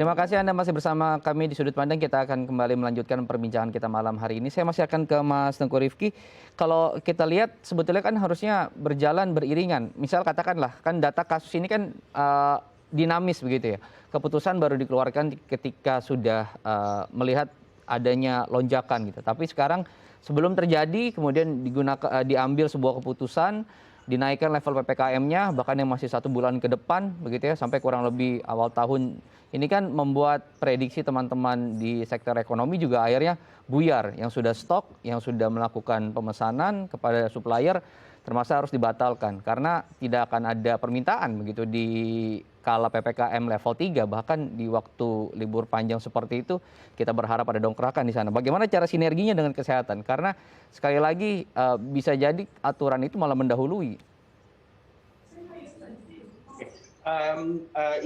Terima kasih Anda masih bersama kami di Sudut Pandang. Kita akan kembali melanjutkan perbincangan kita malam hari ini. Saya masih akan ke Mas Tengku Rifki. Kalau kita lihat sebetulnya kan harusnya berjalan beriringan. Misal katakanlah kan data kasus ini kan dinamis begitu ya. Keputusan baru dikeluarkan ketika sudah melihat adanya lonjakan gitu. Tapi sekarang sebelum terjadi kemudian diambil sebuah keputusan, dinaikkan level PPKM-nya bahkan yang masih 1 bulan ke depan begitu ya, sampai kurang lebih awal tahun. Ini kan membuat prediksi teman-teman di sektor ekonomi juga akhirnya buyar. Yang sudah stok, yang sudah melakukan pemesanan kepada supplier termasuk harus dibatalkan karena tidak akan ada permintaan begitu di kala PPKM level 3. Bahkan di waktu libur panjang seperti itu kita berharap ada dongkrakan di sana. Bagaimana cara sinerginya dengan kesehatan? Karena sekali lagi bisa jadi aturan itu malah mendahului.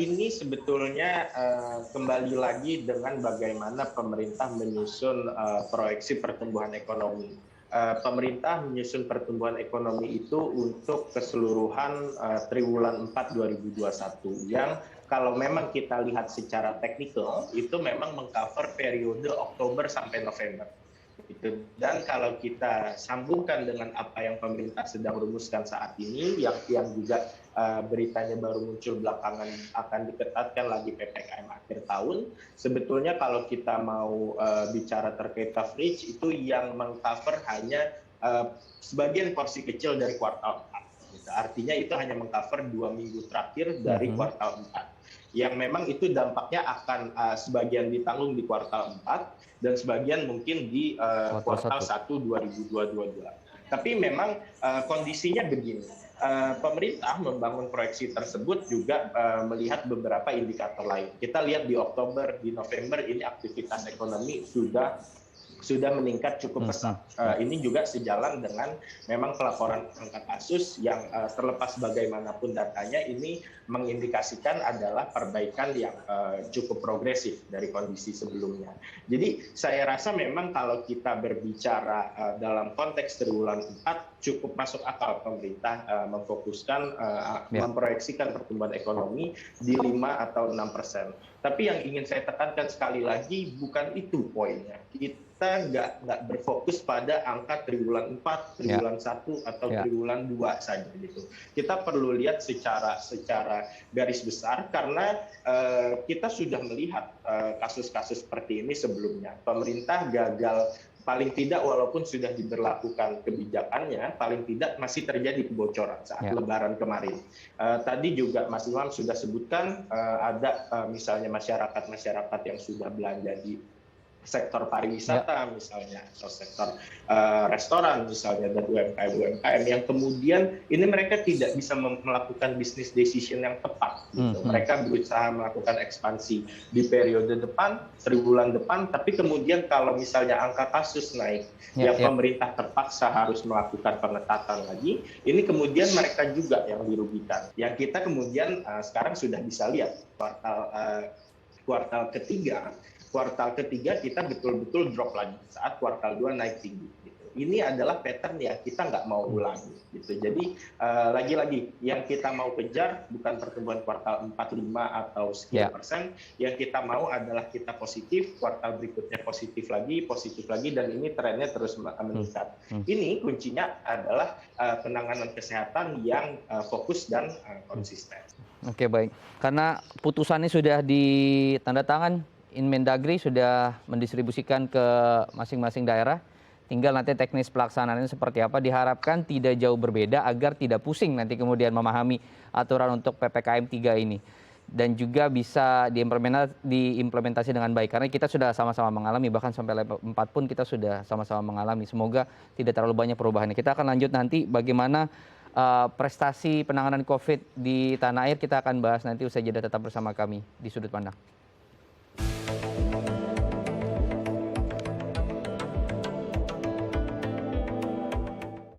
Ini sebetulnya kembali lagi dengan bagaimana pemerintah menyusun proyeksi pertumbuhan ekonomi. Pemerintah menyusun pertumbuhan ekonomi itu untuk keseluruhan triwulan 4 2021 yang kalau memang kita lihat secara teknikal itu memang mengcover periode Oktober sampai November. Dan kalau kita sambungkan dengan apa yang pemerintah sedang rumuskan saat ini, yang juga beritanya baru muncul belakangan akan diketatkan lagi PPKM akhir tahun, sebetulnya kalau kita mau bicara terkait coverage itu yang mengcover hanya sebagian porsi kecil dari kuartal 4. Artinya itu hanya mengcover 2 minggu terakhir dari kuartal 4. Yang memang itu dampaknya akan sebagian ditanggung di kuartal 4 dan sebagian mungkin di kuartal 1 2022. Tapi memang kondisinya begini, pemerintah membangun proyeksi tersebut juga melihat beberapa indikator lain. Kita lihat di Oktober, di November ini aktivitas ekonomi sudah meningkat cukup pesat. Ini juga sejalan dengan memang pelaporan angka kasus yang terlepas bagaimanapun datanya ini mengindikasikan adalah perbaikan yang cukup progresif dari kondisi sebelumnya. Jadi saya rasa memang kalau kita berbicara dalam konteks triwulan 4 cukup masuk akal pemerintah memfokuskan memproyeksikan pertumbuhan ekonomi di 5 atau 6%. Tapi yang ingin saya tekankan sekali lagi bukan itu poinnya. Kita nggak berfokus pada angka triwulan 4, triwulan 1 atau triwulan 2 saja gitu. Kita perlu lihat secara garis besar karena kita sudah melihat kasus-kasus seperti ini sebelumnya. Pemerintah gagal paling tidak walaupun sudah diberlakukan kebijakannya, paling tidak masih terjadi kebocoran saat Lebaran kemarin. Tadi juga Mas Imam sudah sebutkan ada misalnya masyarakat yang sudah belanja di sektor pariwisata misalnya, atau sektor restoran misalnya, dan UMKM yang kemudian ini mereka tidak bisa melakukan business decision yang tepat. Gitu. Mereka berusaha melakukan ekspansi di periode depan, triwulan depan, tapi kemudian kalau misalnya angka kasus naik, yang pemerintah terpaksa harus melakukan pengetatan lagi, ini kemudian mereka juga yang dirugikan. Yang kita kemudian sekarang sudah bisa lihat kuartal ketiga kita betul-betul drop lagi saat kuartal 2 naik tinggi. Gitu. Ini adalah pattern yang kita nggak mau ulangi. Gitu. Jadi lagi-lagi yang kita mau kejar bukan pertumbuhan kuartal 4, 5 atau sekian persen. Yang kita mau adalah kita positif, kuartal berikutnya positif lagi, dan ini trennya terus meningkat. Ini kuncinya adalah penanganan kesehatan yang fokus dan konsisten. Oke, baik. Karena putusannya sudah ditandatangan, Inmendagri sudah mendistribusikan ke masing-masing daerah. Tinggal nanti teknis pelaksanaannya seperti apa. Diharapkan tidak jauh berbeda agar tidak pusing nanti kemudian memahami aturan untuk PPKM 3 ini. Dan juga bisa diimplementasi dengan baik. Karena kita sudah sama-sama mengalami, bahkan sampai level 4 pun kita sudah sama-sama mengalami. Semoga tidak terlalu banyak perubahannya. Kita akan lanjut nanti bagaimana prestasi penanganan COVID di tanah air. Kita akan bahas nanti usai jeda, tetap bersama kami di Sudut Pandang.